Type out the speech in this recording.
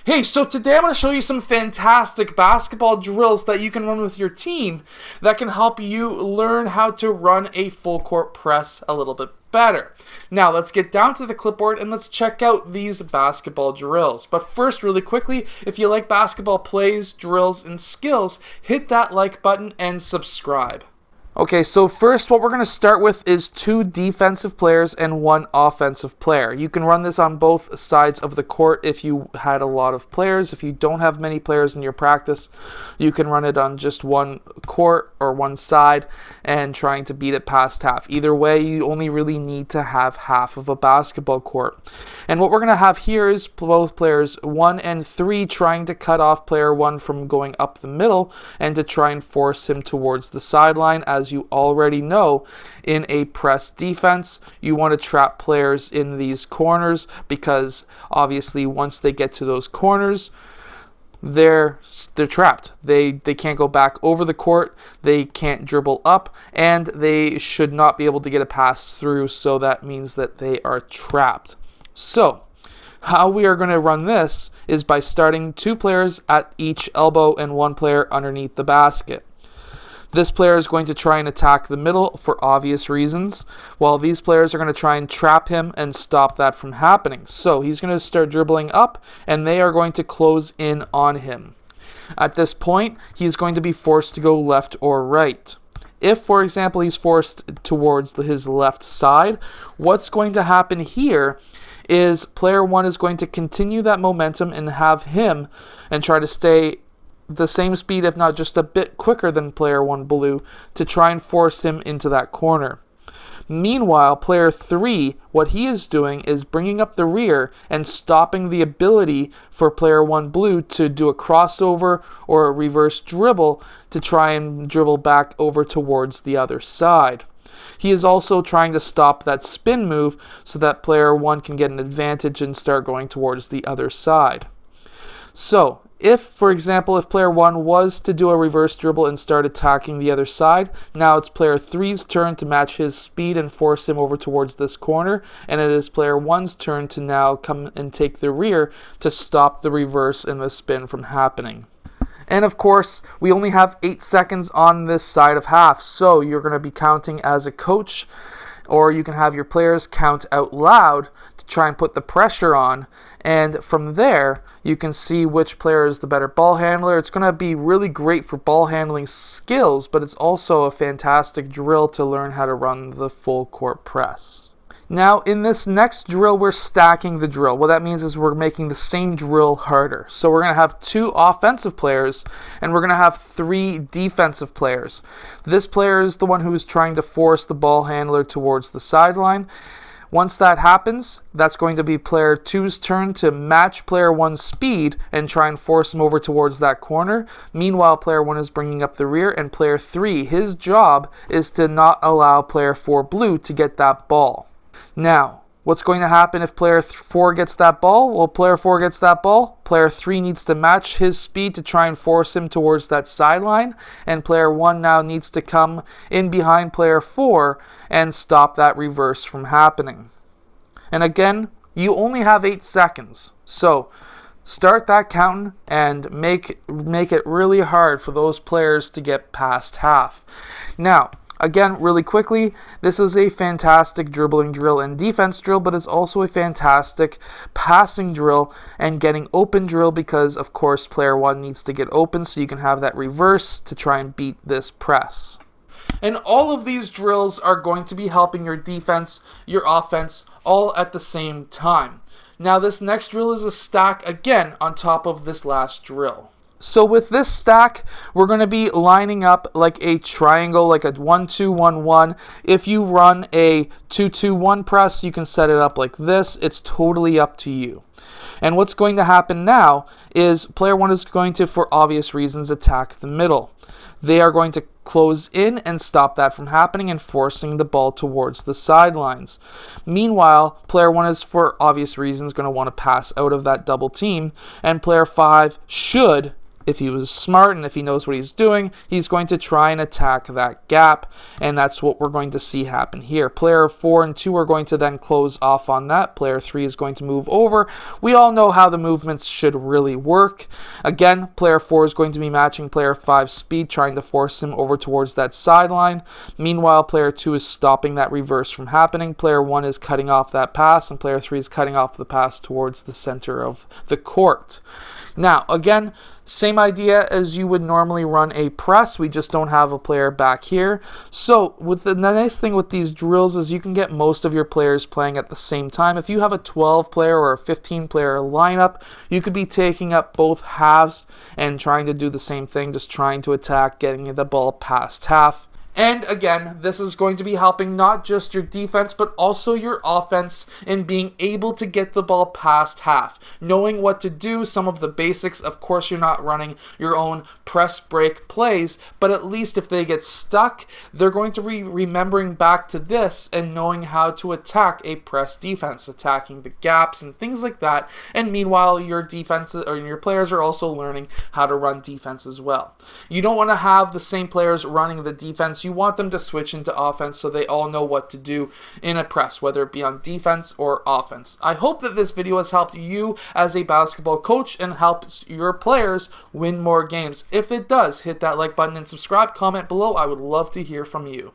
Hey, so today I'm going to show you some fantastic basketball drills that you can run with your team that can help you learn how to run a full court press a little bit better. Now, let's get down to the clipboard and let's check out these basketball drills. But first, really quickly, if you like basketball plays, drills, and skills, hit that like button and subscribe. Okay, so first what we're going to start with is 2 defensive players and 1 offensive player. You can run this on both sides of the court if you had a lot of players. If you don't have many players in your practice, you can run it on just one court or one side and trying to beat it past half. Either way, you only really need to have half of a basketball court. And what we're going to have here is both players 1 and 3 trying to cut off player 1 from going up the middle and to try and force him towards the sideline. As you already know, in a press defense, you want to trap players in these corners because obviously once they get to those corners, they're trapped. They can't go back over the court, they can't dribble up, and they should not be able to get a pass through, so that means that they are trapped. So, how we are going to run this is by starting 2 players at each elbow and 1 player underneath the basket. This player is going to try and attack the middle for obvious reasons, while these players are going to try and trap him and stop that from happening. So he's going to start dribbling up, and they are going to close in on him. At this point, he's going to be forced to go left or right. If, for example, he's forced towards his left side, what's going to happen here is player 1 is going to continue that momentum and have him and try to stay the same speed, if not just a bit quicker than player 1 blue, to try and force him into that corner. Meanwhile, player 3, what he is doing is bringing up the rear and stopping the ability for player 1 blue to do a crossover or a reverse dribble to try and dribble back over towards the other side. He is also trying to stop that spin move so that player 1 can get an advantage and start going towards the other side. So, if, for example, if player 1 was to do a reverse dribble and start attacking the other side, now it's player 3's turn to match his speed and force him over towards this corner, and it is player 1's turn to now come and take the rear to stop the reverse and the spin from happening. And of course, we only have 8 seconds on this side of half, so you're going to be counting as a coach, or you can have your players count out loud to try and put the pressure on. And from there, you can see which player is the better ball handler. It's going to be really great for ball handling skills, but it's also a fantastic drill to learn how to run the full court press. Now, in this next drill, we're stacking the drill. What that means is we're making the same drill harder. So we're going to have 2 offensive players, and we're going to have 3 defensive players. This player is the one who is trying to force the ball handler towards the sideline. Once that happens, that's going to be player 2's turn to match player 1's speed and try and force him over towards that corner. Meanwhile, player 1 is bringing up the rear, and player 3, his job is to not allow player 4 blue to get that ball. Now, what's going to happen if player 4 gets that ball? Well, player 4 gets that ball. Player 3 needs to match his speed to try and force him towards that sideline. And player 1 now needs to come in behind player 4 and stop that reverse from happening. And again, you only have 8 seconds. So start that counting and make it really hard for those players to get past half. Now, again, really quickly, this is a fantastic dribbling drill and defense drill, but it's also a fantastic passing drill and getting open drill because, of course, player 1 needs to get open so you can have that reverse to try and beat this press. And all of these drills are going to be helping your defense, your offense, all at the same time. Now, this next drill is a stack again on top of this last drill. So with this stack, we're going to be lining up like a triangle, like a 1-2-1-1. If you run a 2-2-1 press, you can set it up like this. It's totally up to you. And what's going to happen now is player 1 is going to, for obvious reasons, attack the middle. They are going to close in and stop that from happening and forcing the ball towards the sidelines. Meanwhile, player 1 is, for obvious reasons, going to want to pass out of that double team, and player 5 should if he was smart and if he knows what he's doing, he's going to try and attack that gap, and that's what we're going to see happen here. Player 4 and 2 are going to then close off on that. Player 3 is going to move over. We all know how the movements should really work. Again, player 4 is going to be matching player 5's speed, trying to force him over towards that sideline. Meanwhile, player 2 is stopping that reverse from happening. Player 1 is cutting off that pass, and player 3 is cutting off the pass towards the center of the court. Now, again, same idea as you would normally run a press. We just don't have a player back here. So the nice thing with these drills is you can get most of your players playing at the same time. If you have a 12-player or a 15-player lineup, you could be taking up both halves and trying to do the same thing, just trying to attack, getting the ball past half. And again, this is going to be helping not just your defense, but also your offense in being able to get the ball past half. Knowing what to do, some of the basics. Of course, you're not running your own press break plays, but at least if they get stuck, they're going to be remembering back to this and knowing how to attack a press defense, attacking the gaps and things like that. And meanwhile, your defense or your players are also learning how to run defense as well. You don't want to have the same players running the defense. You want them to switch into offense so they all know what to do in a press, whether it be on defense or offense. I hope that this video has helped you as a basketball coach and helps your players win more games. If it does, hit that like button and subscribe. Comment below. I would love to hear from you.